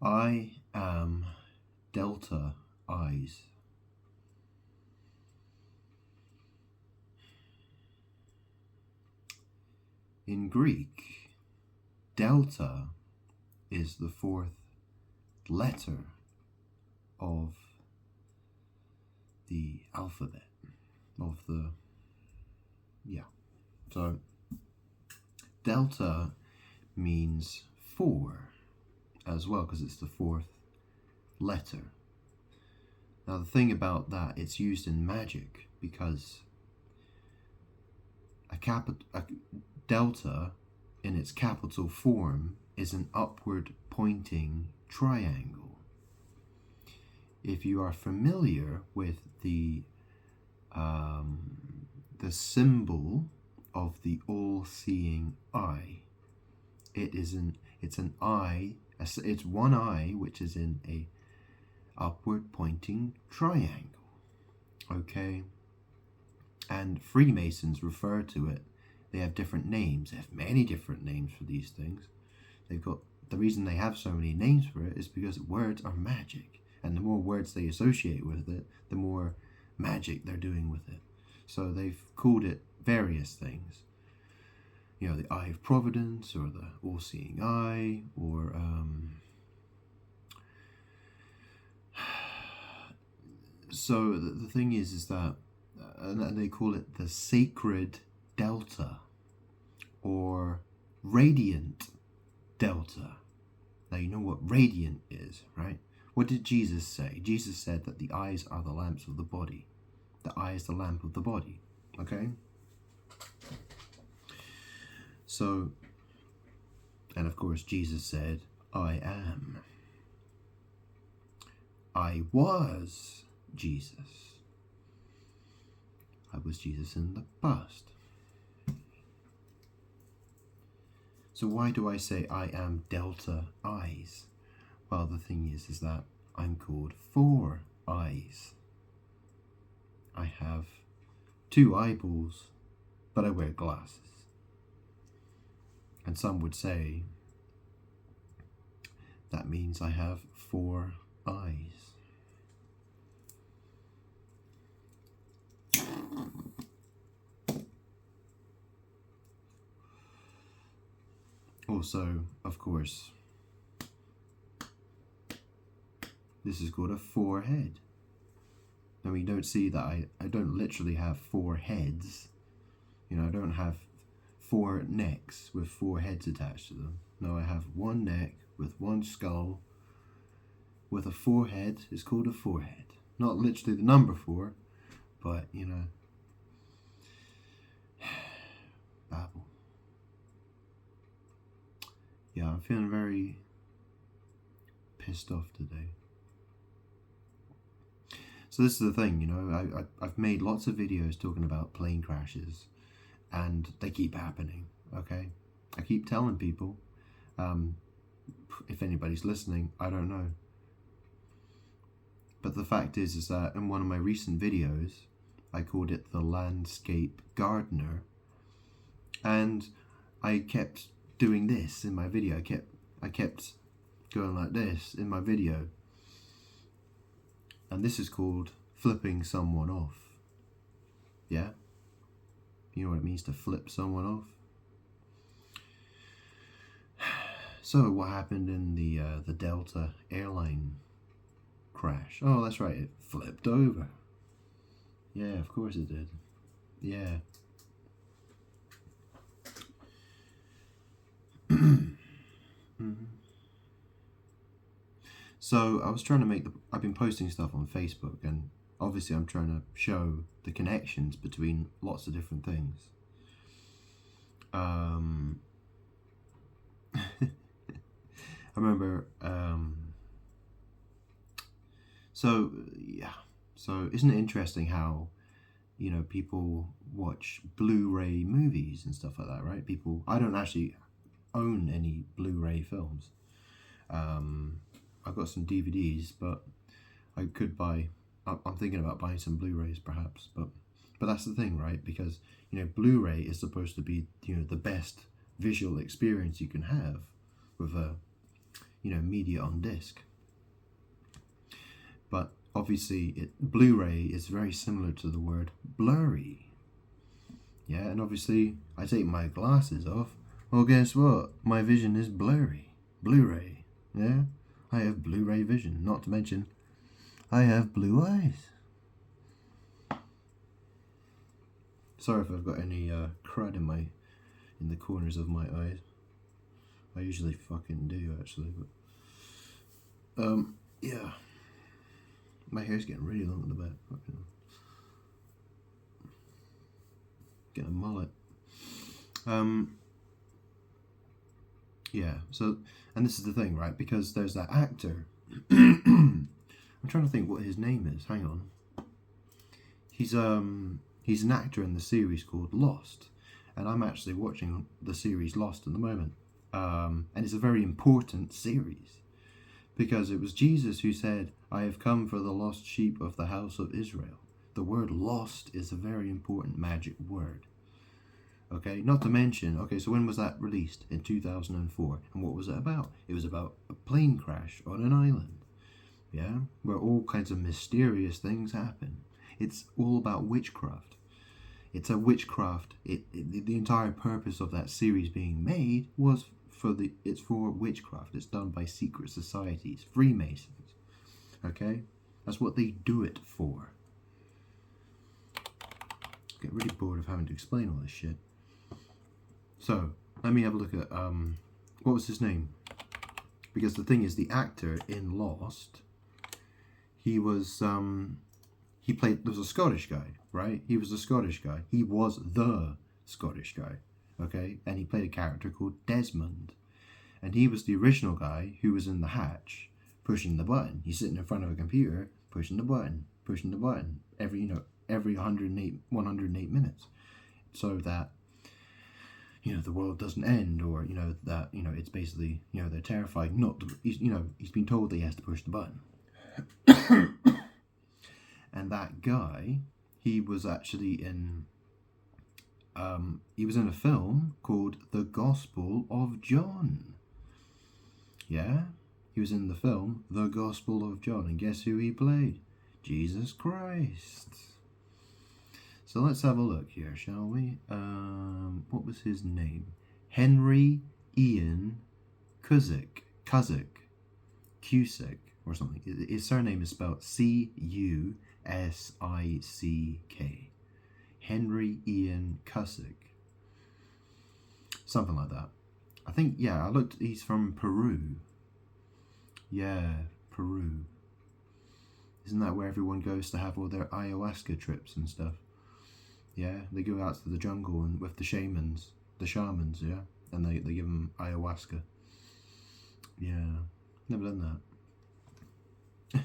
I am Delta Eyes. In Greek, delta is the fourth letter of the alphabet, So delta means 4 as well, because it's the fourth letter. Now the thing about that, it's used in magic because a delta in its capital form is an upward pointing triangle. If you are familiar with the symbol of the all-seeing eye, it's an eye. It's one eye which is in a upward pointing triangle. Okay, and Freemasons refer to it. They have different names. They have many different names for these things. The reason they have so many names for it is because words are magic, and the more words they associate with it, the more magic they're doing with it. So they've called it various things. You know, the Eye of Providence, or the All-Seeing Eye, or so the thing is that, and they call it the Sacred Delta, or Radiant Delta. Now you know what radiant is, right? What did Jesus say? Jesus said that the eyes are the lamps of the body. The eye is the lamp of the body, okay? So, and of course Jesus said, I am. I was Jesus. I was Jesus in the past. So why do I say I am Delta Eyes? Well, the thing is that I'm called 4 eyes. I have 2 eyeballs, but I wear glasses. And some would say that means I have 4 eyes. Also, of course, this is called a forehead. Now you don't see that I don't literally have 4 heads. You know, I don't have 4 necks with 4 heads attached to them. No, I have 1 neck with 1 skull with a forehead. It's called a forehead. Not literally the number 4, but, you know, babble. Yeah, I'm feeling very pissed off today. So this is the thing, you know, I've made lots of videos talking about plane crashes, and they keep happening, okay? I keep telling people, if anybody's listening, I don't know. But the fact is that in one of my recent videos, I called it the Landscape Gardener, and I kept doing this in my video. I kept going like this in my video. And this is called flipping someone off. Yeah? You know what it means to flip someone off? So what happened in the Delta airline crash? Oh, that's right, it flipped over. Yeah, of course it did. Yeah. So I was trying to I've been posting stuff on Facebook, and obviously I'm trying to show the connections between lots of different things. I remember, so isn't it interesting how, you know, people watch Blu-ray movies and stuff like that, right? I don't actually own any Blu-ray films. I've got some DVDs, but I could buy, I'm thinking about buying some Blu-rays perhaps, but that's the thing, right? Because, you know, Blu-ray is supposed to be, you know, the best visual experience you can have with a, media on disc. But obviously, Blu-ray is very similar to the word blurry. Yeah, and obviously, I take my glasses off. Well, guess what? My vision is blurry. Blu-ray. Yeah, I have Blu-ray vision. Not to mention, I have blue eyes. Sorry if I've got any crud in the corners of my eyes. I usually fucking do, actually, but yeah. My hair's getting really long in the back. Fucking get a mullet. Yeah. So, and this is the thing, right? Because there's that actor. I'm trying to think what his name is. Hang on. He's an actor in the series called Lost, and I'm actually watching the series Lost at the moment. And it's a very important series because it was Jesus who said, "I have come for the lost sheep of the house of Israel." The word "lost" is a very important magic word. Okay, not to mention, okay, so when was that released? In 2004. And what was it about? It was about a plane crash on an island, yeah, where all kinds of mysterious things happen. It's all about witchcraft. It's a witchcraft. The entire purpose of that series being made was it's for witchcraft. It's done by secret societies, Freemasons. Okay, that's what they do it for. Get really bored of having to explain all this shit. So let me have a look at what was his name? Because the thing is, the actor in Lost, he was there was a Scottish guy, right? He was a Scottish guy. He was the Scottish guy, okay? And he played a character called Desmond. And he was the original guy who was in the hatch, pushing the button. He's sitting in front of a computer, pushing the button, every 108 minutes. So that, the world doesn't end, or, that, it's basically, they're terrified not to, he's been told that he has to push the button. And that guy, he was actually in a film called The Gospel of John. Yeah, he was in the film The Gospel of John, and guess who he played? Jesus Christ. So let's have a look here, shall we? What was his name? Henry Ian Cusick, or something. His surname is spelled Cusick. Henry Ian Cusick. Something like that. I think, yeah, I looked, he's from Peru. Yeah, Peru. Isn't that where everyone goes to have all their ayahuasca trips and stuff? Yeah, they go out to the jungle and with the shamans, yeah, and they give them ayahuasca. Yeah, never done that.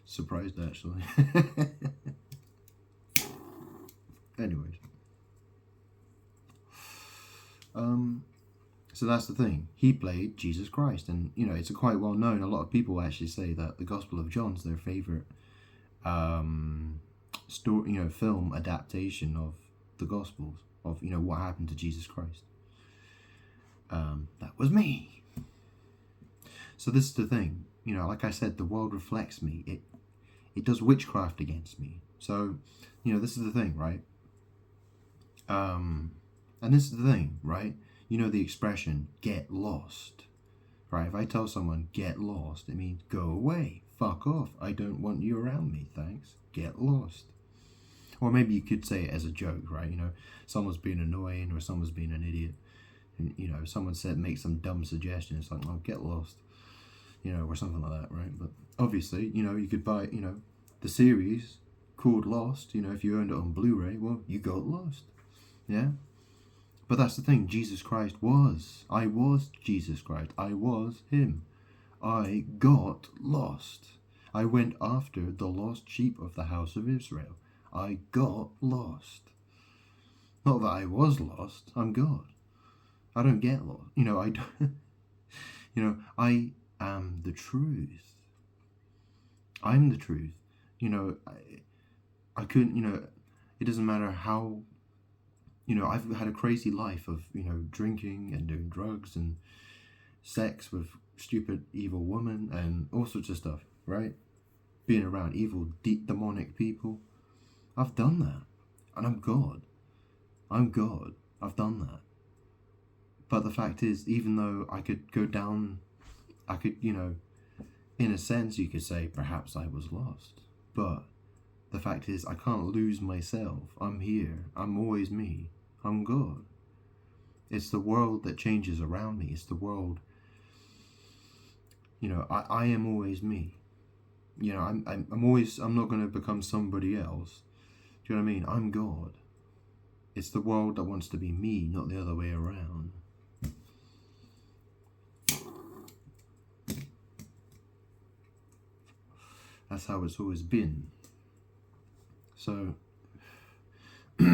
Surprised, actually. Anyways. So that's the thing. He played Jesus Christ, and it's quite well known. A lot of people actually say that the Gospel of John's their favorite film adaptation of the Gospels of what happened to Jesus Christ. That was me. So this is the thing. Like I said, the world reflects me. It does witchcraft against me. So this is the thing, right? And this is the thing, right? The expression, get lost, right? If I tell someone, get lost, it means go away, fuck off, I don't want you around me, thanks, get lost. Or maybe you could say it as a joke, right? Someone's being annoying or someone's being an idiot. And, someone make some dumb suggestion, it's like, oh, get lost, or something like that, right? But obviously, you could buy, the series called Lost, if you owned it on Blu-ray, well, you got lost, yeah? But that's the thing, Jesus Christ I was Jesus Christ, I was him. I got lost. I went after the lost sheep of the house of Israel. I got lost. Not that I was lost, I'm God. I don't get lost. I don't, I am the truth. I'm the truth. I couldn't, it doesn't matter how, I've had a crazy life of, drinking and doing drugs and, sex with stupid evil women and all sorts of stuff, right? Being around evil, deep demonic people. I've done that. And I'm God. I'm God. I've done that. But the fact is, even though I could go down, I could, in a sense, you could say perhaps I was lost. But the fact is, I can't lose myself. I'm here. I'm always me. I'm God. It's the world that changes around me. It's the world, I am always me. I'm not going to become somebody else. Do you know what I mean? I'm God. It's the world that wants to be me, not the other way around. That's how it's always been. So, I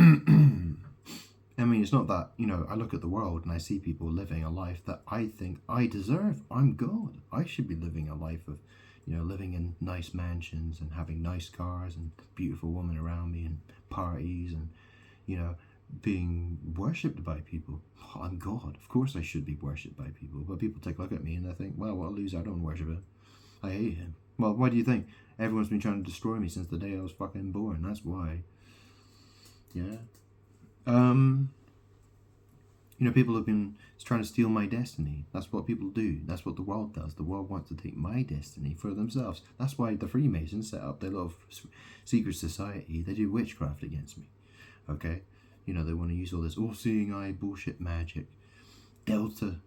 mean, it's not that, I look at the world and I see people living a life that I think I deserve. I'm God. I should be living a life of, living in nice mansions and having nice cars and beautiful women around me and parties and, being worshipped by people. Oh, I'm God. Of course I should be worshipped by people. But people take a look at me and they think, well, what a loser. I don't worship him. I hate him. Well, why do you think? Everyone's been trying to destroy me since the day I was fucking born. That's why. Yeah. People have been trying to steal my destiny. That's what people do. That's what the world does. The world wants to take my destiny for themselves. That's why the Freemasons set up their little secret society. They do witchcraft against me. Okay? They want to use all this all-seeing eye bullshit magic. Delta,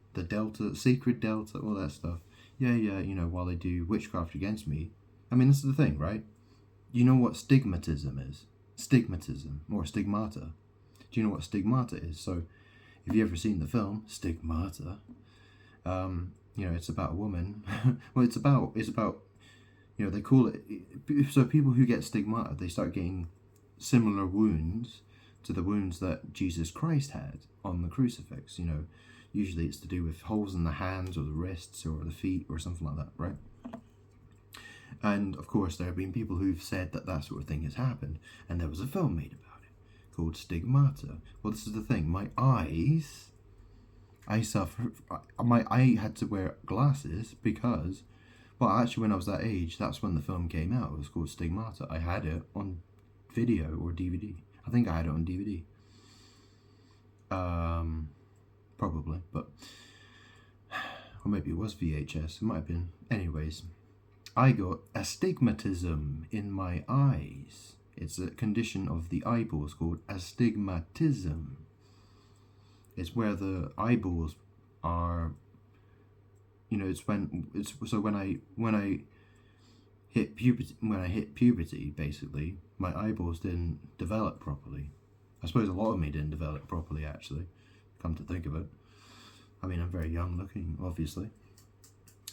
sacred Delta, all that stuff. Yeah, while they do witchcraft against me. I mean, this is the thing, right? You know what stigmatism is? Stigmatism, or stigmata. Do you know what stigmata is? So, if you've ever seen the film Stigmata, it's about a woman. Well, it's about, they call it, so people who get stigmata, they start getting similar wounds to the wounds that Jesus Christ had on the crucifix. Usually it's to do with holes in the hands or the wrists or the feet or something like that, right? And of course, there have been people who've said that sort of thing has happened, and there was a film made about it called Stigmata. Well, this is the thing. I had to wear glasses because, well, actually, when I was that age, that's when the film came out. It was called Stigmata. I had it on video or DVD. I think I had it on DVD. Probably, but, or maybe it was VHS. It might have been. Anyways, I got astigmatism in my eyes. It's a condition of the eyeballs called astigmatism. It's where the eyeballs are, when I hit puberty, basically, my eyeballs didn't develop properly. I suppose a lot of me didn't develop properly, actually, come to think of it. I mean, I'm very young looking, obviously.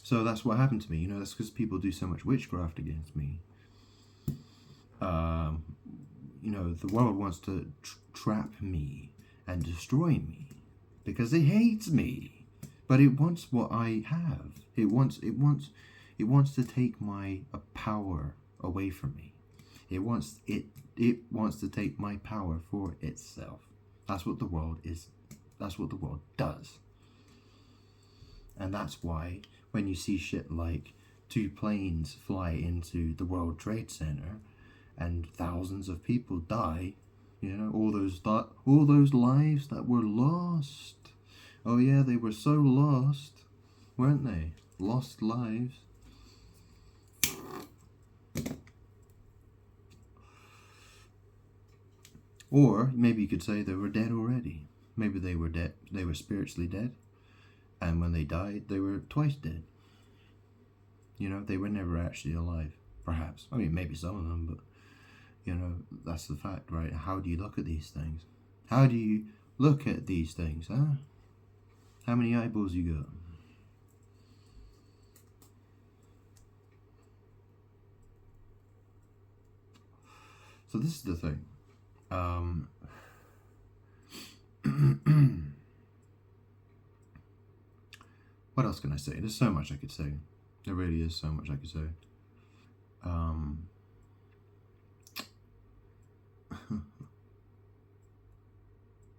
So that's what happened to me. That's because people do so much witchcraft against me. The world wants to trap me and destroy me because it hates me, but it wants what I have. It wants to take my power away from me. It wants to take my power for itself. That's what the world is. That's what the world does. And that's why when you see shit like 2 planes fly into the World Trade Center and thousands of people die, all those lives that were lost. Oh yeah, they were so lost, weren't they? Lost lives. Or maybe you could say they were dead already. Maybe they were dead. They were spiritually dead. And when they died, they were twice dead. They were never actually alive. Perhaps. I mean, maybe some of them, but, that's the fact, right? How do you look at these things? How do you look at these things, huh? How many eyeballs you got? So this is the thing. What else can I say? There's so much I could say. There really is so much I could say.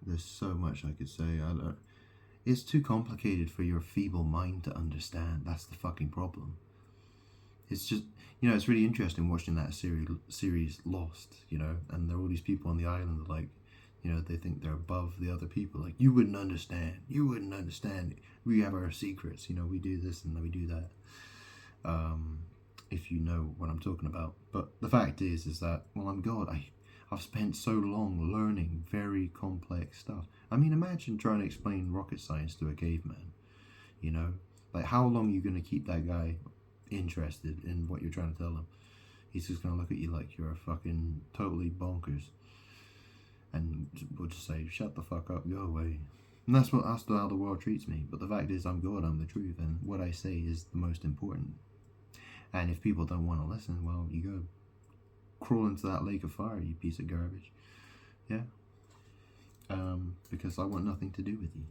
There's so much I could say. It's too complicated for your feeble mind to understand. That's the fucking problem. It's just, it's really interesting watching that series Lost, and there are all these people on the island that, like, they think they're above the other people. Like, you wouldn't understand. You wouldn't understand. We have our secrets. We do this and we do that. If you know what I'm talking about. But the fact is that, well, I'm God. I've spent so long learning very complex stuff. I mean, imagine trying to explain rocket science to a caveman. Like, how long are you going to keep that guy interested in what you're trying to tell him? He's just going to look at you like you're fucking totally bonkers. And we'll just say, shut the fuck up, go away. And that's how the world treats me. But the fact is, I'm God, I'm the truth, and what I say is the most important. And if people don't want to listen, well, you go crawl into that lake of fire, you piece of garbage. Yeah. Because I want nothing to do with you.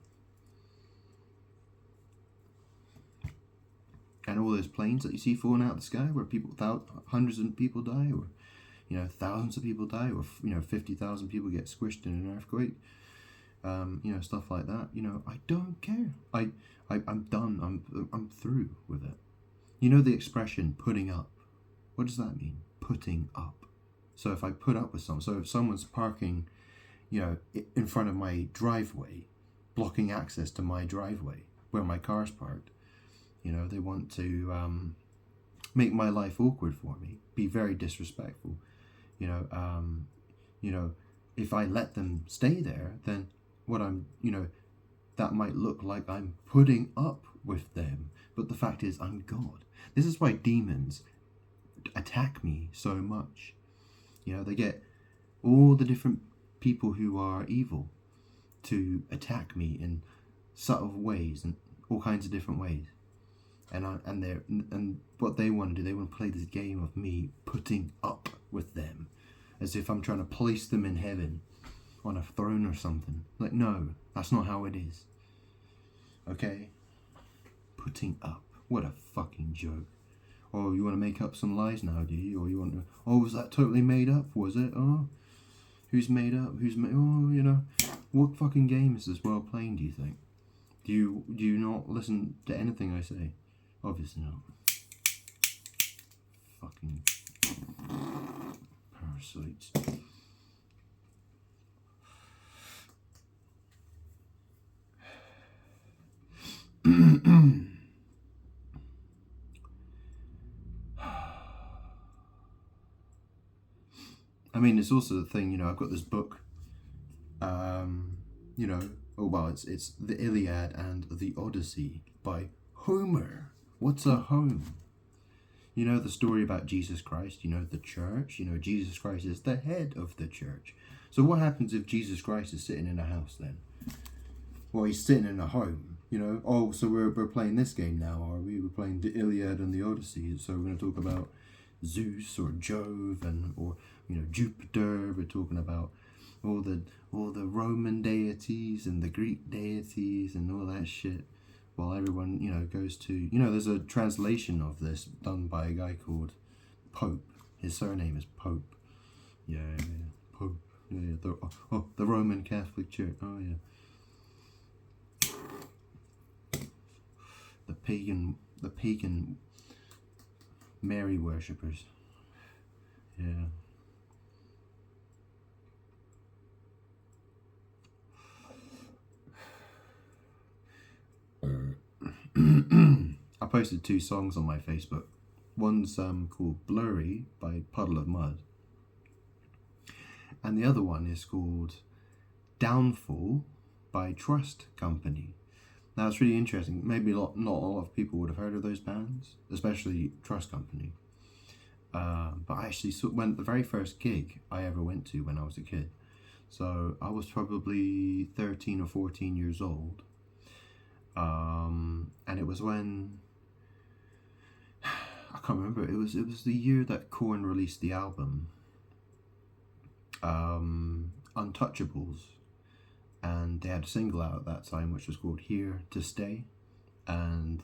And all those planes that you see falling out of the sky, where hundreds of people die, or thousands of people die, or 50,000 people get squished in an earthquake, stuff like that. I don't care. I'm done. I'm through with it. The expression "putting up." What does that mean? Putting up. So if I put up with someone, so if someone's parking, in front of my driveway, blocking access to my driveway where my car's parked, they want to make my life awkward for me, be very disrespectful. If I let them stay there, then that might look like I'm putting up with them. But the fact is, I'm God. This is why demons attack me so much. They get all the different people who are evil to attack me in subtle ways and all kinds of different ways. And what they want to do, they want to play this game of me putting up with them, as if I'm trying to place them in heaven on a throne or something. Like, no, that's not how it is. Okay? Putting up. What a fucking joke. Oh, you want to make up some lies now, do you? Or you want to... Oh, was that totally made up? Was it? Oh, who's made up? Oh, what fucking game is this world playing, do you think? Do you not listen to anything I say? Obviously not. Fucking parasites. I mean, it's also the thing, I've got this book, it's the Iliad and the Odyssey by Homer. What's a home? The story about Jesus Christ, the church, Jesus Christ is the head of the church. So what happens if Jesus Christ is sitting in a house then? Well, he's sitting in a home, Oh, so we're playing this game now, are we? We're playing the Iliad and the Odyssey, so we're going to talk about Zeus or Jove or Jupiter. We're talking about all the Roman deities and the Greek deities and all that shit. While everyone goes to there's a translation of this done by a guy called Pope. His surname is Pope. Yeah, Pope. Yeah. The Roman Catholic Church. Oh yeah. The pagan Mary worshippers. Yeah. I posted 2 songs on my Facebook. One's called Blurry by Puddle of Mudd. And the other one is called Downfall by Trust Company. Now it's really interesting. Maybe not a lot of people would have heard of those bands, especially Trust Company. But I actually went the very first gig I ever went to when I was a kid. So I was probably 13 or 14 years old. And it was when I can't remember. It was the year that Korn released the album Untouchables, and they had a single out at that time which was called Here to Stay, and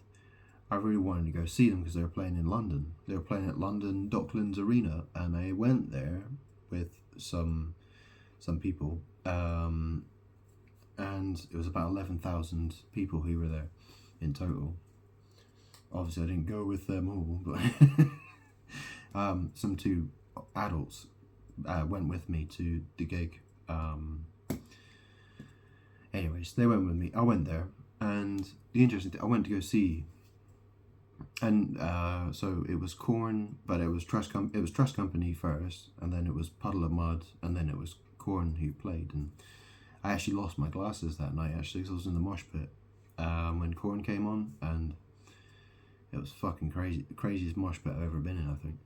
I really wanted to go see them because they were playing in London. They were playing at London Docklands Arena, and I went there with some people, and it was about 11,000 people who were there in total. Obviously, I didn't go with them all, but some two adults went with me to the gig. Anyways, they went with me. I went there, and the interesting thing, I went to go see, and so it was Korn, but it was Trust Company first, and then it was Puddle of Mudd, and then it was Korn who played. And I actually lost my glasses that night, actually, because I was in the mosh pit when Korn came on, and it was fucking crazy, the craziest mosh pit I've ever been in, I think.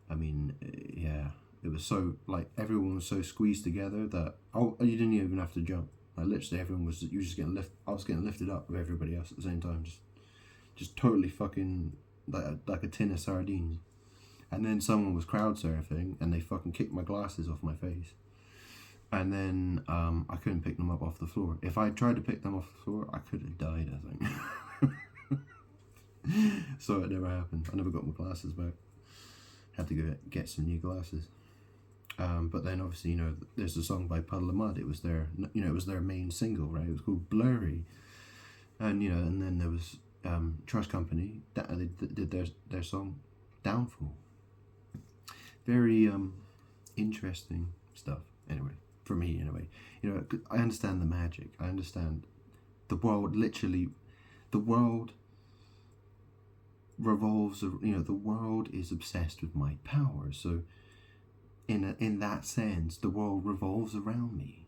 I mean, yeah, it was so, like, everyone was so squeezed together that you didn't even have to jump. Like, literally everyone was, you were just getting I was getting lifted up with everybody else at the same time, just totally fucking like a tin of sardines. And then someone was crowd surfing, and they fucking kicked my glasses off my face. And then I couldn't pick them up off the floor. If I tried to pick them off the floor, I could have died, I think. So it never happened. I never got my glasses back. Had to go get some new glasses. But then obviously, you know, there's a song by Puddle of Mudd. It was their, you know, it was their main single, right? It was called Blurry. And, you know, and then there was Trust Company. They did their song Downfall. Very interesting stuff. Anyway, for me, anyway. You know, I understand the magic. I understand the world, literally, the world revolves, you know, the world is obsessed with my power. So in that sense, the world revolves around me.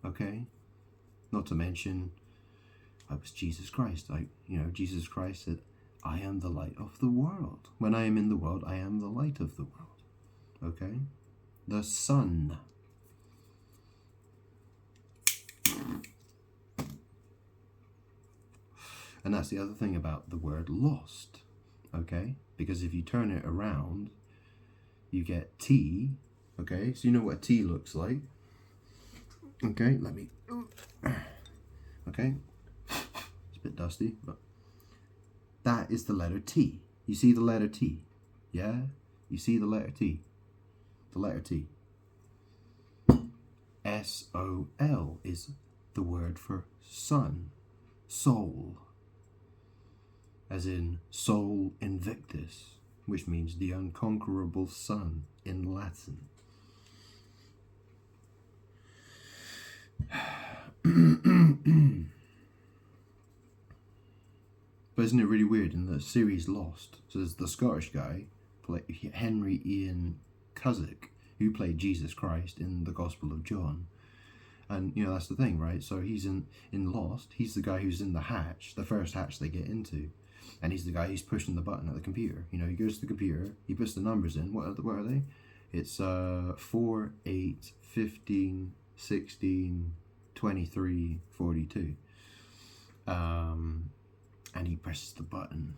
Okay? Not to mention, I was Jesus Christ. Jesus Christ said, I am the light of the world. When I am in the world, I am the light of the world. Okay? The sun. And that's the other thing about the word lost. Okay? Because if you turn it around, you get T. Okay? So you know what a T looks like. Okay? Let me... Okay? It's a bit dusty, but... That is the letter T. You see the letter T? Yeah? You see the letter T? The letter T. S-O-L is the word for sun. Soul. As in Sol Invictus, which means the unconquerable sun in Latin. But isn't it really weird in the series Lost? So there's the Scottish guy, Henry Ian Cusick, who played Jesus Christ in the Gospel of John. And, you know, that's the thing, right? So he's in Lost, he's the guy who's in the hatch, the first hatch they get into. And he's the guy who's pushing the button at the computer. You know, he goes to the computer, he puts the numbers in. What are they? It's 4, 8, 15, 16, 23, 42. And he presses the button.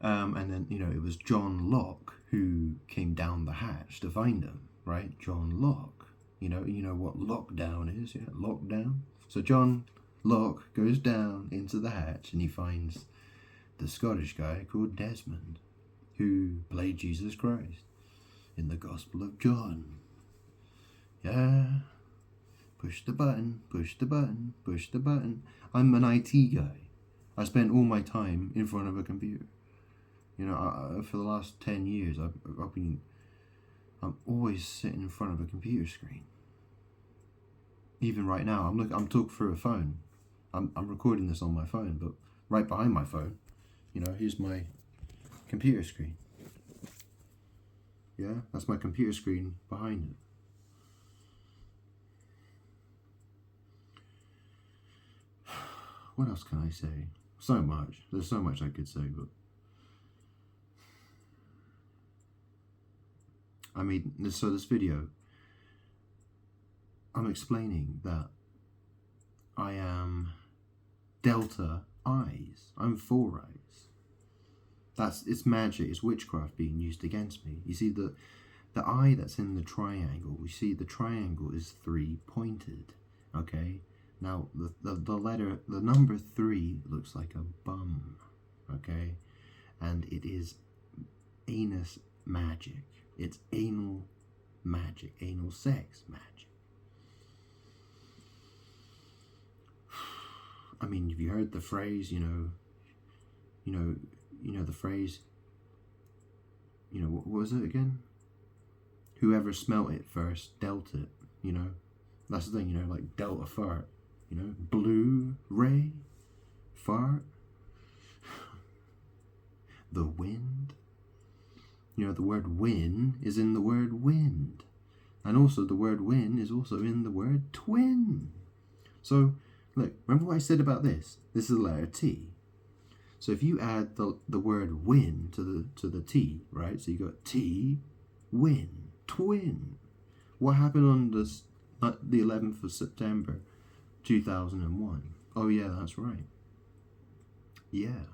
And then, you know, it was John Locke who came down the hatch to find him, right? John Locke. You know what lockdown is, yeah? Lockdown. So John Locke goes down into the hatch and he finds the Scottish guy called Desmond, who played Jesus Christ in the Gospel of John. Yeah. Push the button, push the button, push the button. I'm an IT guy. I spent all my time in front of a computer. You know, for the last 10 years, I'm always sitting in front of a computer screen. Even right now, I'm talking through a phone. I'm recording this on my phone, but right behind my phone, you know, here's my computer screen. Yeah, that's my computer screen behind it. What else can I say? So much. There's so much I could say, but I mean, so this video, I'm explaining that I am Delta Eyes. I'm 4 eyes. It's magic. It's witchcraft being used against me. You see the eye that's in the triangle. We see the triangle is 3-pointed. Okay. Now the number 3 looks like a bum. Okay, and it is anus magic. It's anal magic, anal sex magic. I mean, have you heard the phrase, the phrase, what was it again? Whoever smelt it first dealt it, That's the thing, like Delta fart, blue ray fart, the wind. The word win is in the word wind. And also the word win is also in the word twin. So, look, remember what I said about this? This is the letter T. So if you add the word win to the T, right? So you got T, win, twin. What happened on the 11th of September, 2001? Oh yeah, that's right. Yeah.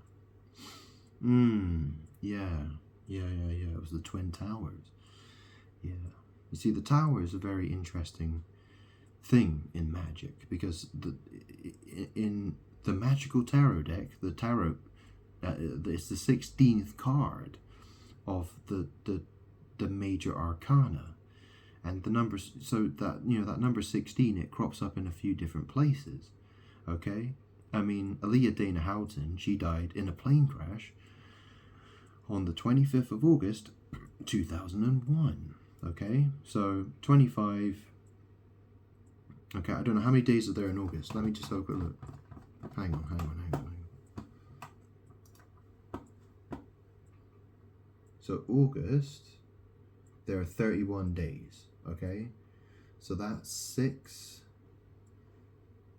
Yeah. It was the Twin Towers. Yeah. You see, the tower is a very interesting thing in Magic, because in the magical tarot deck, the tarot, it's the 16th card of the major arcana, and the numbers. So that that number 16, it crops up in a few different places. Okay, I mean, Aaliyah Dana Houghton, she died in a plane crash on the 25th of August, 2001. Okay, so 25. Okay, I don't know how many days are there in August. Let me just have a quick look. Hang on. So August, there are 31 days. Okay, so that's 6,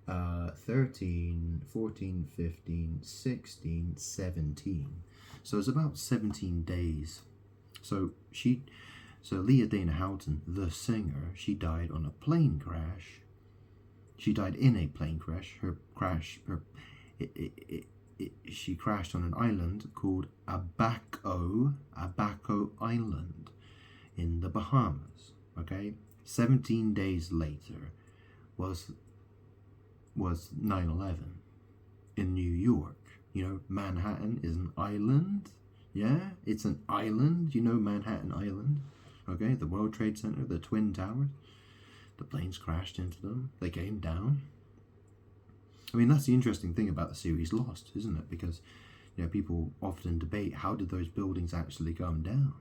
13, 14, 15, 16, 17. So it's about 17 days. So Leah Dana Houghton, the singer, she died on a plane crash. She died in a plane crash. She crashed on an island called Abaco Island in the Bahamas. Okay, 17 days later was 9/11 in New York. Manhattan is an island. Yeah, it's an island. Manhattan Island. Okay, the World Trade Center, the Twin Towers. The planes crashed into them. They came down. I mean, that's the interesting thing about the series Lost, isn't it? Because, people often debate, how did those buildings actually come down?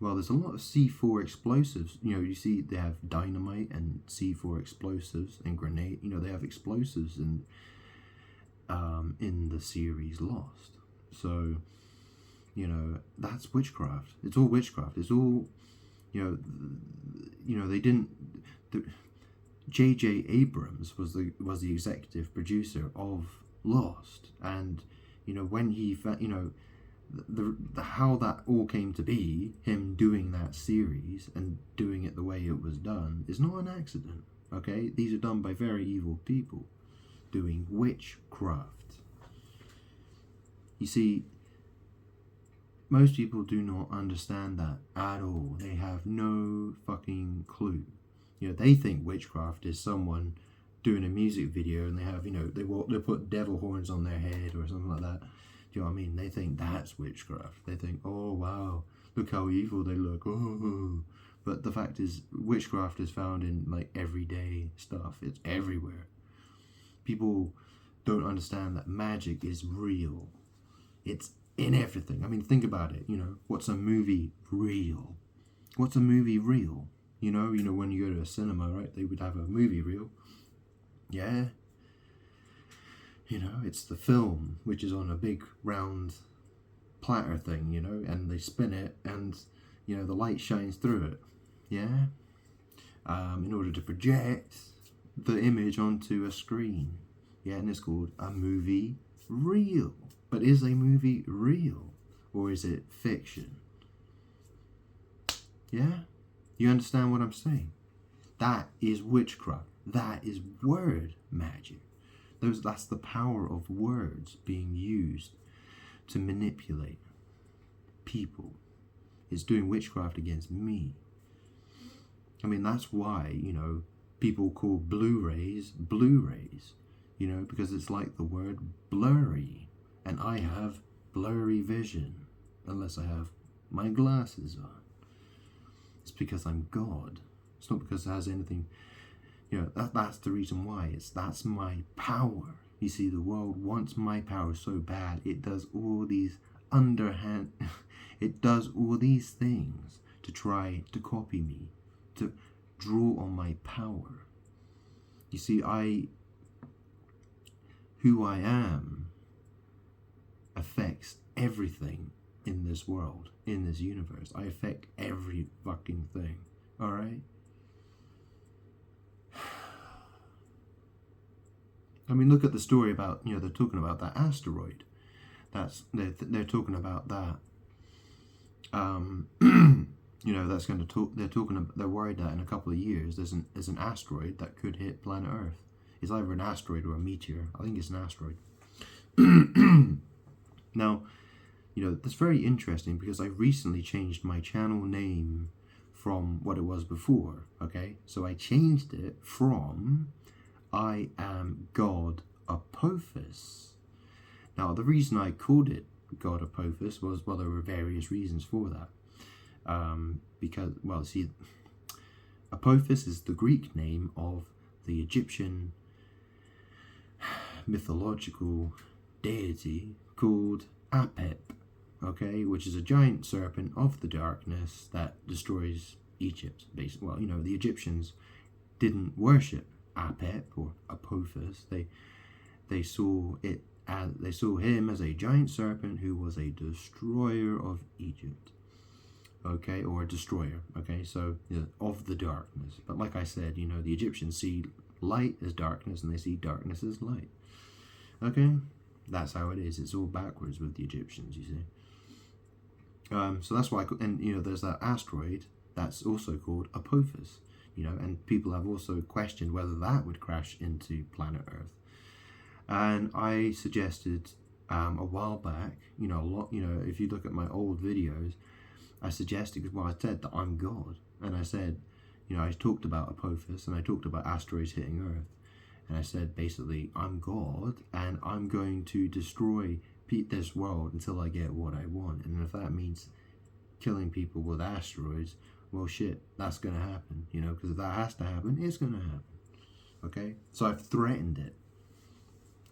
Well, there's a lot of C4 explosives. You see they have dynamite and C4 explosives and grenade. They have explosives in the series Lost. So, that's witchcraft. It's all witchcraft. It's all, they didn't. J.J. Abrams was the executive producer of Lost, and when he the how that all came to be, him doing that series and doing it the way it was done, is not an accident. Okay, these are done by very evil people doing witchcraft. You see, most people do not understand that at all. They have no fucking clue. They think witchcraft is someone doing a music video and they have, they put devil horns on their head or something like that. Do you know what I mean? They think that's witchcraft. They think, oh wow, look how evil they look. Oh, but the fact is, witchcraft is found in like everyday stuff. It's everywhere. People don't understand that magic is real. It's in everything. I mean, think about it. What's a movie real? What's a movie real? When you go to a cinema, right, they would have a movie reel. Yeah. It's the film, which is on a big round platter thing, and they spin it and, the light shines through it. Yeah. In order to project the image onto a screen. Yeah, and it's called a movie reel. But is a movie real? Or is it fiction? Yeah? You understand what I'm saying? That is witchcraft. That is word magic. That's the power of words being used to manipulate people. It's doing witchcraft against me. I mean, that's why, people call Blu-rays, because it's like the word blurry. And I have blurry vision, unless I have my glasses on. It's because I'm God. It's not because it has anything, that's the reason why. That's my power. You see, the world wants my power so bad. It does all these underhand, it does all these things to try to copy me, to draw on my power. You see, who I am affects everything in this world, in this universe. I affect every fucking thing. All right? I mean, look at the story about, they're talking about that asteroid. They're talking about that. That's going to talk. They're worried that in a couple of years there's an asteroid that could hit planet Earth. It's either an asteroid or a meteor. I think it's an asteroid. Now, that's very interesting because I recently changed my channel name from what it was before. Okay, so I changed it from I Am God Apophis. Now, the reason I called it God Apophis was, well, there were various reasons for that. Because, well, see, Apophis is the Greek name of the Egyptian mythological deity called Apep, okay, which is a giant serpent of the darkness that destroys Egypt. Well, the Egyptians didn't worship Apep or Apophis. They saw him as a giant serpent who was a destroyer of Egypt. Okay, or a destroyer. Okay, so of the darkness. But like I said, the Egyptians see light as darkness and they see darkness as light. Okay, that's how it is. It's all backwards with the Egyptians, you see. So that's why, there's that asteroid that's also called Apophis. And people have also questioned whether that would crash into planet Earth. And I suggested a while back, if you look at my old videos, I suggested, I said that I'm God. And I said, I talked about Apophis and I talked about asteroids hitting Earth. And I said, basically, I'm God and I'm going to destroy this world until I get what I want. And if that means killing people with asteroids, well, shit, that's going to happen, because if that has to happen, it's going to happen. Okay? So I've threatened it.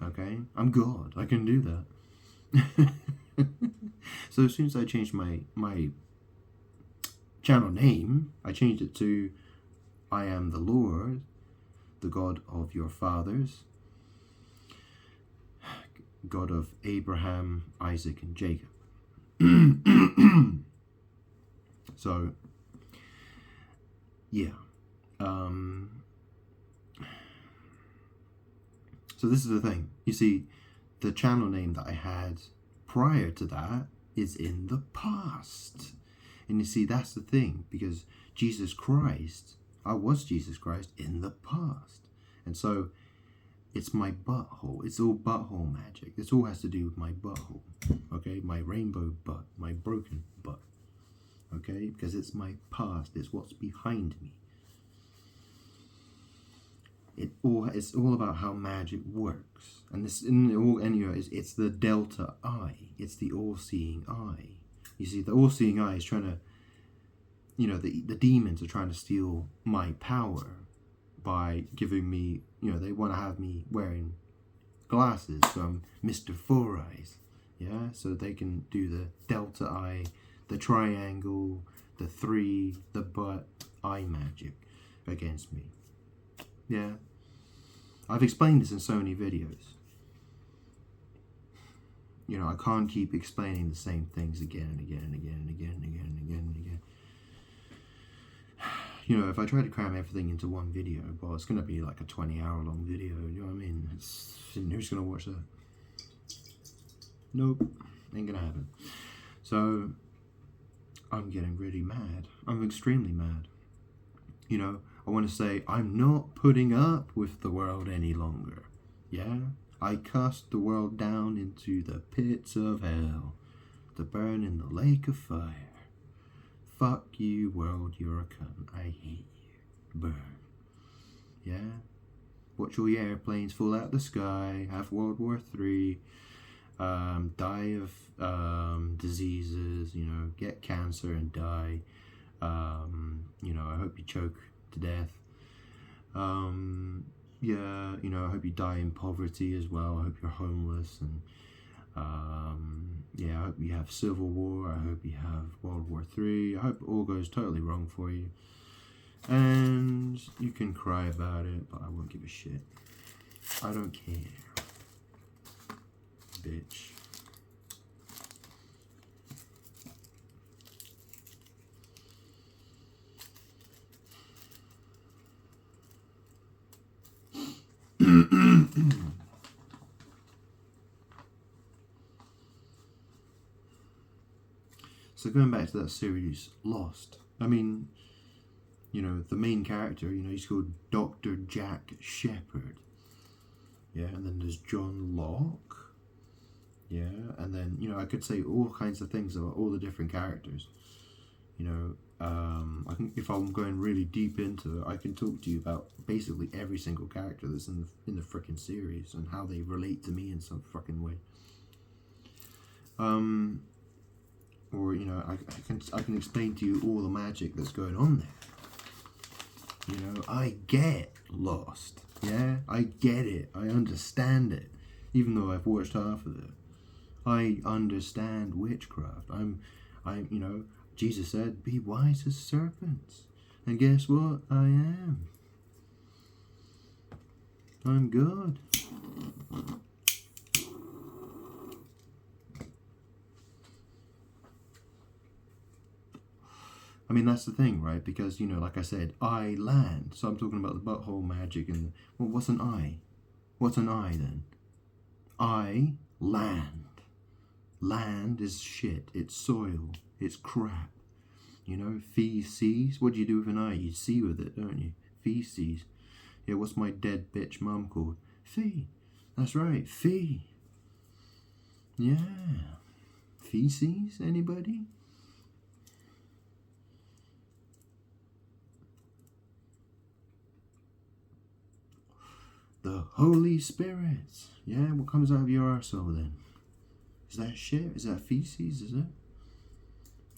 Okay? I'm God. I can do that. So as soon as I changed my channel name, I changed it to I Am the Lord, the God of your fathers, God of Abraham, Isaac, and Jacob. So, yeah. So this is the thing. You see, the channel name that I had prior to that is in the past. And you see, that's the thing, because Jesus Christ, I was Jesus Christ in the past. And so it's my butthole. It's all butthole magic. This all has to do with my butthole. Okay? My rainbow butt. My broken butt. Okay? Because it's my past. It's what's behind me. It's all about how magic works. And it's the delta I. It's the all-seeing eye. You see, the all-seeing eye is trying to, the demons are trying to steal my power by giving me, they want to have me wearing glasses, so I'm Mr. Four Eyes, yeah? So they can do the delta eye, the triangle, the three, the butt, eye magic against me. Yeah? I've explained this in so many videos. I can't keep explaining the same things again and again and again and again and again and again and again. If I try to cram everything into one video, well, it's going to be like a 20-hour-long video, you know what I mean? Who's going to watch that? Nope, ain't going to happen. So, I'm getting really mad. I'm extremely mad. I want to say, I'm not putting up with the world any longer. Yeah? I cast the world down into the pits of hell to burn in the lake of fire. Fuck you, world, you're a cunt. I hate you. Burn. Yeah? Watch all your airplanes fall out of the sky, have World War III, die of diseases, get cancer and die. I hope you choke to death. yeah, you know, I hope you die in poverty as well. I hope you're homeless, and yeah, I hope you have civil war. I hope you have World War III. I hope it all goes totally wrong for you, and you can cry about it, but I won't give a shit. I don't care, bitch. So going back to that series, Lost. I mean, you know, the main character, you know, he's called Dr. Jack Shepherd. Yeah, and then there's John Locke. Yeah, and then, you know, I could say all kinds of things about all the different characters. You know, I think if I'm going really deep into it, I can talk to you about basically every single character that's in the frickin' series and how they relate to me in some fucking way. Or you know, I can explain to you all the magic that's going on there. You know, I get Lost. Yeah, I get it. I understand it, even though I've watched half of it. I understand witchcraft. You know, Jesus said, "Be wise as serpents," and guess what? I am. I'm good. I mean, that's the thing, right? Because, you know, like I said, I land. So I'm talking about the butthole magic and, well, what's an eye? What's an eye then? I land. Land is shit. It's soil. It's crap. You know, feces. What do you do with an eye? You see with it, don't you? Feces. Yeah, what's my dead bitch mum called? Fee. That's right, fee. Yeah. Feces, anybody? The Holy Spirit. Yeah, what comes out of your arsehole then? Is that shit? Is that feces? Is it?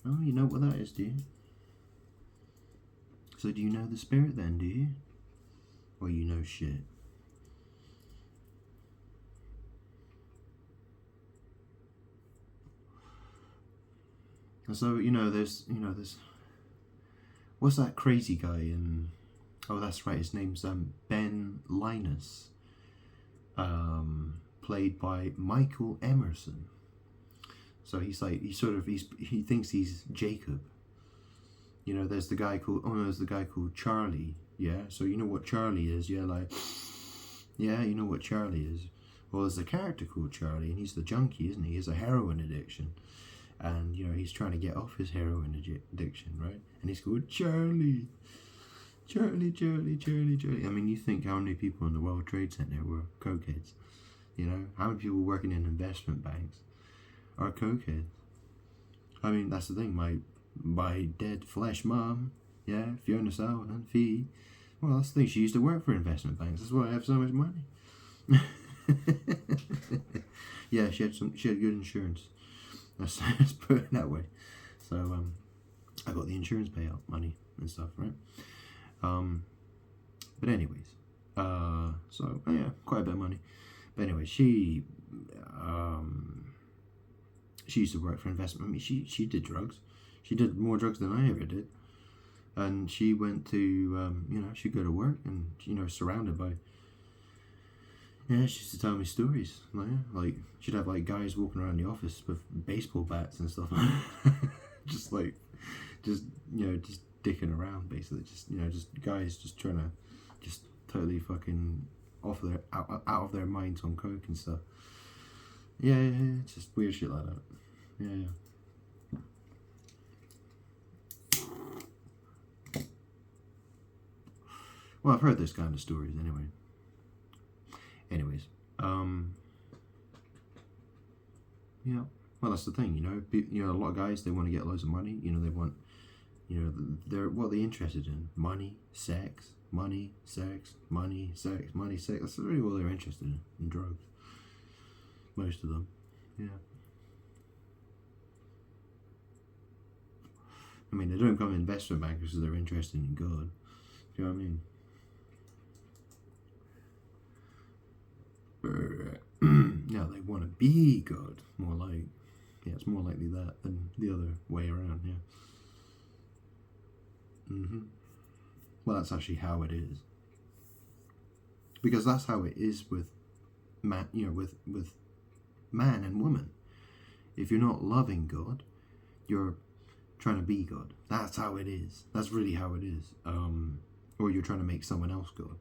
Oh, you know what that is, do you? So do you know the Spirit then, do you? Or you know shit? And so, you know, there's, what's that crazy guy in, oh, that's right, his name's Ben Linus, played by Michael Emerson. So he's like, he thinks he's Jacob. You know, there's the guy called Charlie. Yeah, so you know what Charlie is, yeah, like, yeah, you know what Charlie is. Well, there's a character called Charlie, and he's the junkie, isn't he? He has a heroin addiction. And, you know, he's trying to get off his heroin addiction, right? And he's called Charlie. Charlie, Charlie, Charlie, Charlie. I mean, you think how many people in the World Trade Center were cokeheads? You know, how many people working in investment banks are cokeheads? I mean, that's the thing. My dead flesh mom, yeah, Fiona Sutherland, Fee. Well, that's the thing. She used to work for investment banks. That's why I have so much money. Yeah, she had good insurance. Let's put it that way. So I got the insurance payout money and stuff, right? But anyways, so yeah, quite a bit of money. But anyway, she used to work for investment. I mean, she did drugs. She did more drugs than I ever did. And she went to, you know, she'd go to work and, you know, surrounded by, yeah, she used to tell me stories. Like she'd have like guys walking around the office with baseball bats and stuff. just you know, just dicking around basically. Just, you know, just guys just trying to just totally fucking out of their minds on coke and stuff. Yeah, just weird shit like that. Yeah. Well, I've heard those kind of stories anyway. Anyways, yeah. Well, that's the thing, you know. You know, a lot of guys, they want to get loads of money. You know, they want, you know, they're what they're interested in: money, sex, money, sex, money, sex, money, sex. That's really what they're interested in drugs. Most of them, yeah. I mean, they don't become investment bankers because they're interested in God. Do you know what I mean? be God. More like, yeah, it's more likely that than the other way around, yeah. Well, that's actually how it is. Because that's how it is with man, with man and woman. If you're not loving God, you're trying to be God. That's how it is. That's really how it is. Or you're trying to make someone else God.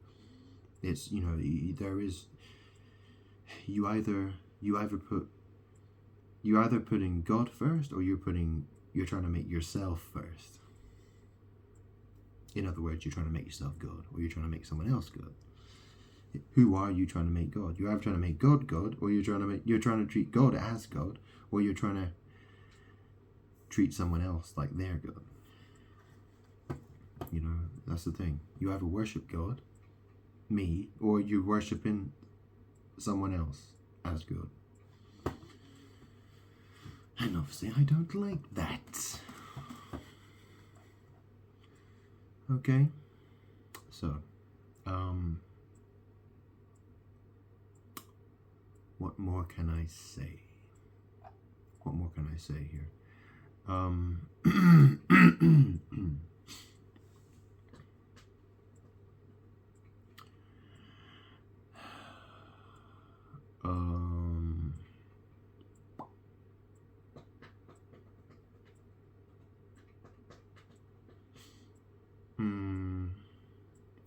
It's, there is, you either putting God first, or you're trying to make yourself first. In other words, you're trying to make yourself God, or you're trying to make someone else God. Who are you trying to make God? You're either trying to make God God, or you're trying to treat God as God, or you're trying to treat someone else like they're God. That's the thing. You either worship God, me, or you're worshiping someone else as God. And obviously I don't like that. Okay? So, what more can I say? What more can I say here?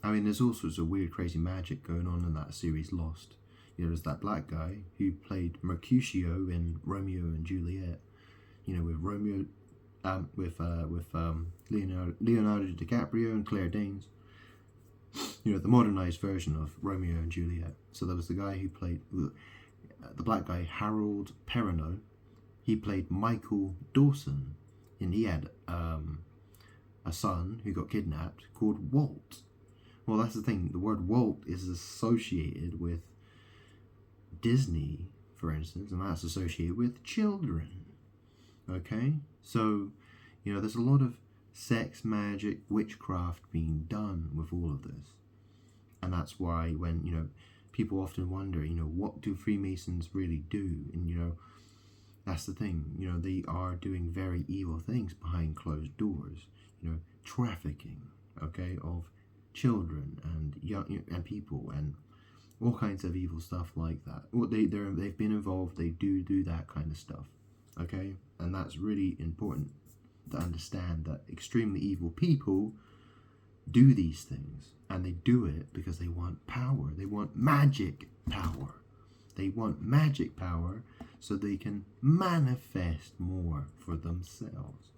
I mean, there's all sorts of weird, crazy magic going on in that series, Lost. There's that black guy who played Mercutio in Romeo and Juliet. With Romeo, with Leonardo DiCaprio and Claire Danes. The modernized version of Romeo and Juliet. So there was the guy who played the black guy, Harold Perrineau. He played Michael Dawson, and he had a son who got kidnapped called Walt. Well, that's the thing. The word Walt is associated with Disney, for instance, and that's associated with children. Okay? So, there's a lot of sex, magic, witchcraft being done with all of this. And that's why when, people often wonder, what do Freemasons really do? And, that's the thing. They are doing very evil things behind closed doors. Trafficking, okay, of children and young and people and all kinds of evil stuff like that. Well, they've been involved. They do that kind of stuff, okay, and that's really important to understand that extremely evil people do these things, and they do it because they want power. They want magic power. They want magic power so they can manifest more for themselves.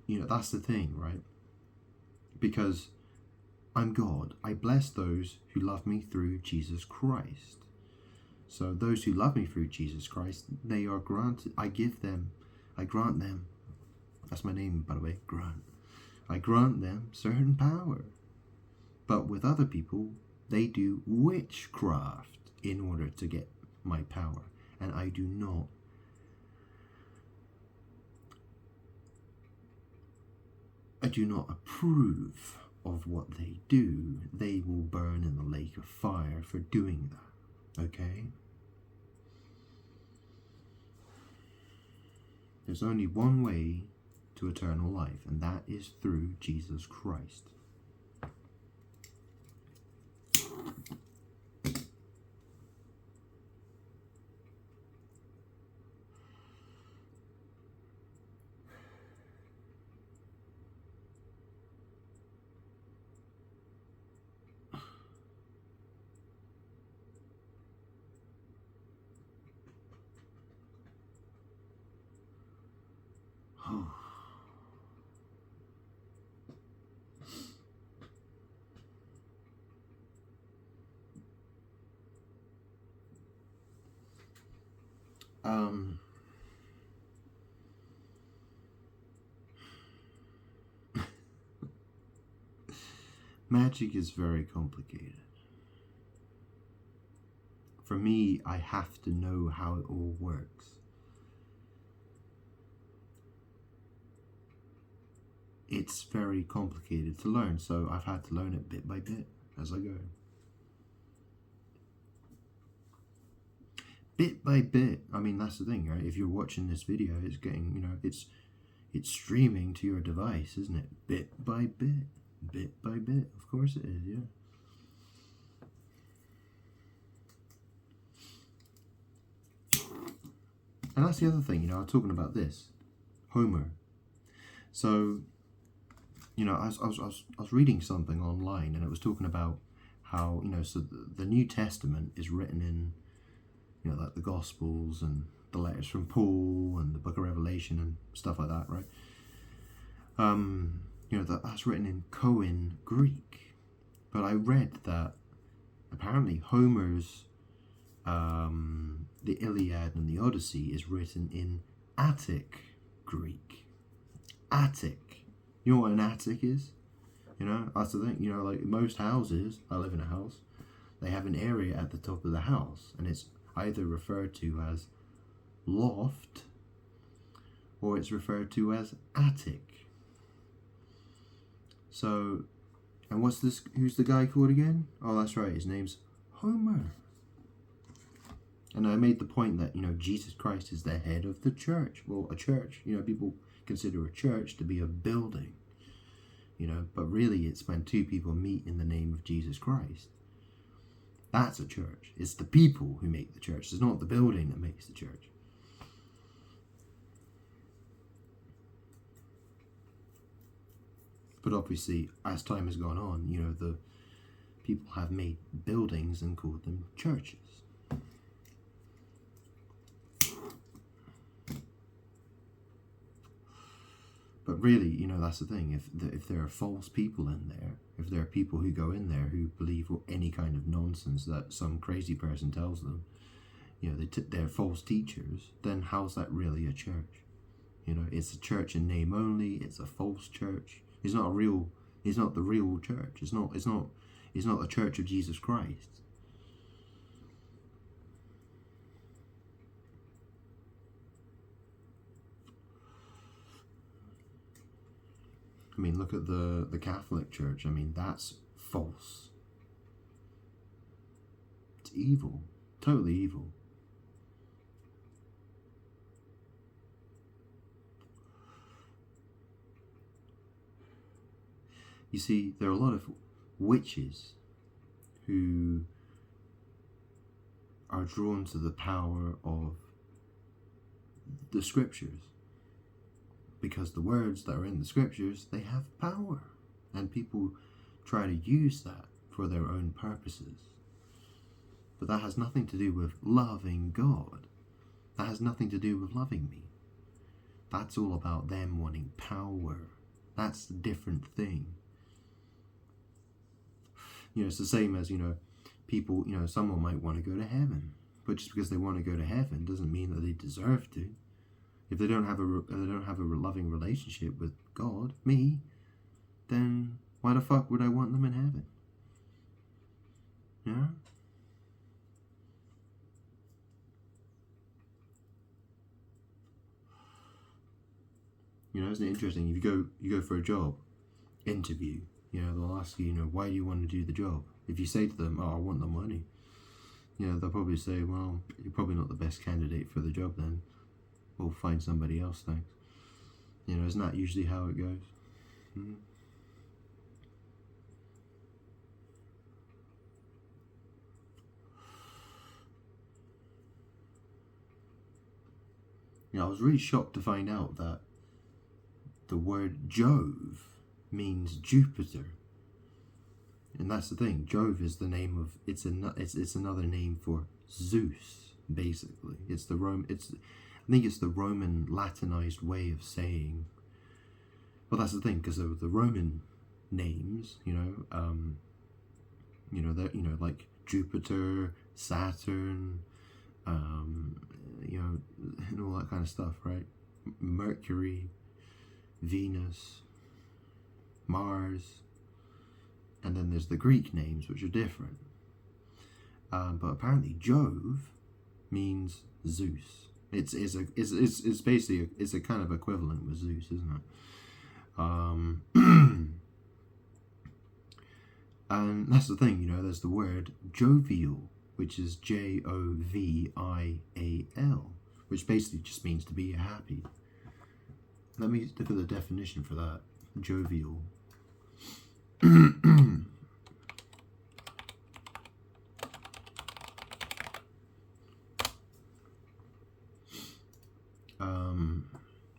That's the thing, right? Because I'm God. I bless those who love me through Jesus Christ. So those who love me through Jesus Christ, they are granted. I grant them. That's my name, by the way, Grant. I grant them certain power. But with other people, they do witchcraft in order to get my power. And I do not approve of what they do. They will burn in the lake of fire for doing that. Okay? There's only one way to eternal life, and that is through Jesus Christ. Magic is very complicated. For me, I have to know how it all works. It's very complicated to learn, so I've had to learn it bit by bit as I go. bit by bit. I mean, that's the thing, right? If you're watching this video, it's getting, it's streaming to your device, isn't it? Bit by bit, bit by bit. Of course it is, yeah. And that's the other thing, I'm talking about this, Homer. So, I was reading something online, and it was talking about how, so the New Testament is written in, like the Gospels and the letters from Paul and the Book of Revelation and stuff like that, right? That's written in Koine Greek. But I read that apparently Homer's the Iliad and the Odyssey is written in Attic Greek. Attic. You know what an attic is? That's the thing. Like most houses, I live in a house, they have an area at the top of the house, and it's either referred to as loft or it's referred to as attic. So, and who's the guy called again? Oh, that's right, his name's Homer. And I made the point that, Jesus Christ is the head of the church. Well, a church, people consider a church to be a building, but really it's when two people meet in the name of Jesus Christ. That's a church. It's the people who make the church. It's not the building that makes the church. But obviously, as time has gone on, the people have made buildings and called them churches. But really, that's the thing. If there are false people in there, if there are people who go in there who believe any kind of nonsense that some crazy person tells them, they're false teachers, then how's that really a church? It's a church in name only. It's a false church. It's not the real church. It's not the Church of Jesus Christ. I mean, look at the Catholic Church. I mean, that's false. It's evil. Totally evil. You see, there are a lot of witches who are drawn to the power of the scriptures. Because the words that are in the scriptures, they have power. And people try to use that for their own purposes. But that has nothing to do with loving God. That has nothing to do with loving me. That's all about them wanting power. That's a different thing. It's the same as, people, someone might want to go to heaven. But just because they want to go to heaven doesn't mean that they deserve to. If they don't have a loving relationship with God, me, then why the fuck would I want them in heaven? Yeah? Isn't it interesting? If you go for a job interview, they'll ask you, why do you want to do the job? If you say to them, oh, I want the money, they'll probably say, well, you're probably not the best candidate for the job then. We'll find somebody else, thanks. Isn't that usually how it goes? I was really shocked to find out that the word Jove means Jupiter. And that's the thing. Jove is the name of it's another name for Zeus, basically. I think it's the Roman Latinized way of saying. Well, that's the thing, because the Roman names, they're, like Jupiter, Saturn, and all that kind of stuff, right? Mercury, Venus, Mars, and then there's the Greek names, which are different. But apparently Jove means Zeus. It's basically it's a kind of equivalent with Zeus, isn't it? And that's the thing, there's the word jovial, which is Jovial, which basically just means to be happy. Let me look at the definition for that. Jovial.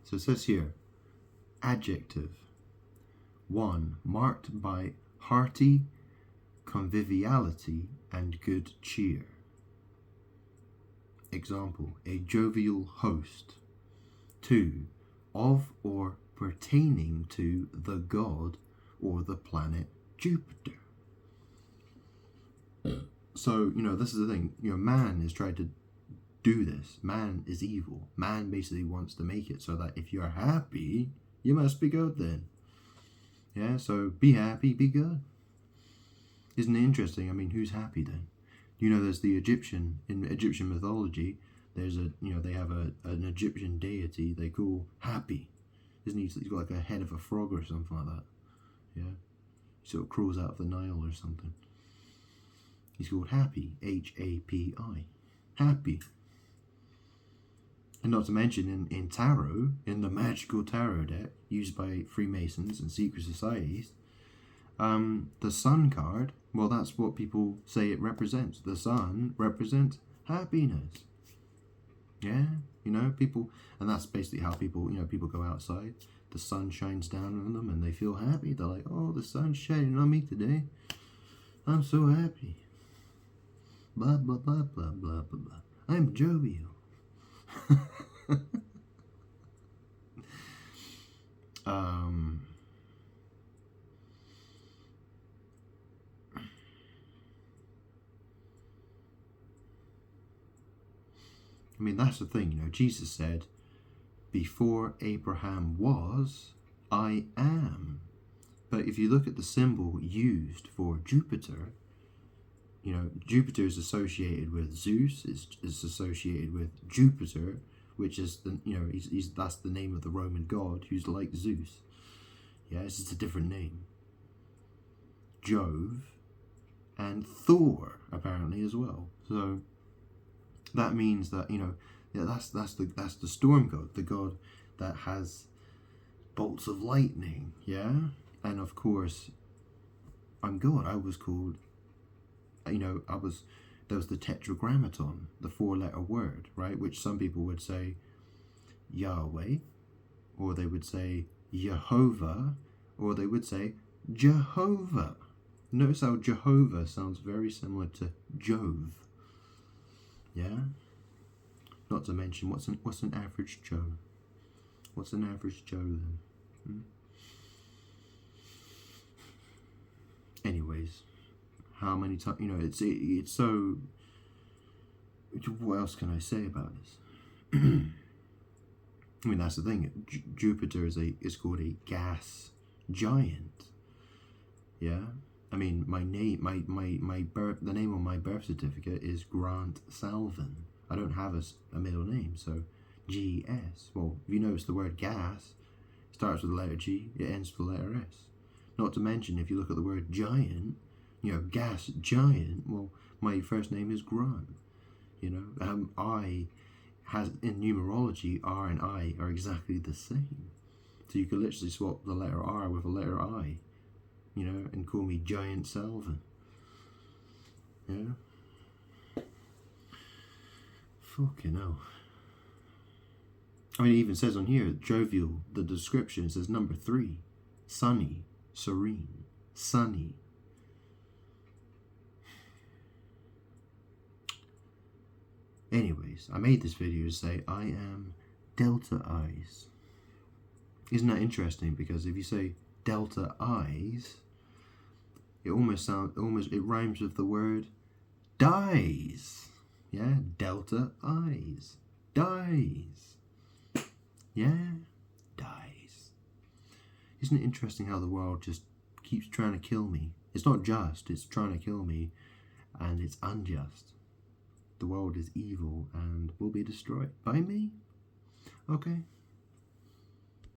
So it says here, adjective. 1. Marked by hearty conviviality and good cheer. Example, a jovial host. 2. Of or pertaining to the god or the planet Jupiter. So, this is the thing. Man has tried to do this. Man is evil. Man basically wants to make it so that if you're happy, you must be good then. Yeah, so be happy, be good. Isn't it interesting? I mean, who's happy then? There's the in Egyptian mythology, there's they have an Egyptian deity they call Happy. Isn't he? He's got like a head of a frog or something like that. Yeah. He sort of crawls out of the Nile or something. He's called Happy. Hapi. Happy. And not to mention in tarot, in the magical tarot deck used by Freemasons and secret societies, the sun card, well, that's what people say it represents. The sun represents happiness. Yeah, people, and that's basically how people, people go outside, the sun shines down on them and they feel happy. They're like, oh, the sun's shining on me today. I'm so happy. Blah, blah, blah, blah, blah, blah, blah. I'm jovial. I mean, that's the thing, Jesus said, before Abraham was, I am. But if you look at the symbol used for Jupiter, Jupiter is associated with Zeus, is associated with Jupiter, which is that's the name of the Roman god who's like Zeus. Yeah, it's just a different name. Jove and Thor apparently as well. So that means that that's the storm god, the god that has bolts of lightning. Yeah, and of course, I'm God. I was called. There was the tetragrammaton, the 4-letter word, right? Which some people would say Yahweh, or they would say Jehovah, or they would say Jehovah. Notice how Jehovah sounds very similar to Jove. Yeah? Not to mention, what's an average Joe? What's an average Joe then? Anyways. How many times, it's so, what else can I say about this? I mean, that's the thing. Jupiter is called a gas giant. Yeah? I mean, my name, the name on my birth certificate is Grant Salvin. I don't have a middle name, so GS. Well, if you notice the word gas, it starts with the letter G, it ends with the letter S. Not to mention, if you look at the word giant, gas giant, well, my first name is Grant. I has, in numerology, R and I are exactly the same. So you could literally swap the letter R with a letter I, and call me Giant Salvin. Yeah? Fucking hell. I mean, it even says on here, jovial, the description, it says number 3, sunny, serene, sunny. Anyways, I made this video to say I am Delta Eyes. Isn't that interesting? Because if you say Delta Eyes, it it rhymes with the word dies. Yeah, Delta Eyes. Dies. Yeah, dies. Isn't it interesting how the world just keeps trying to kill me? It's not just, it's trying to kill me, and it's unjust. The world is evil and will be destroyed by me. Okay.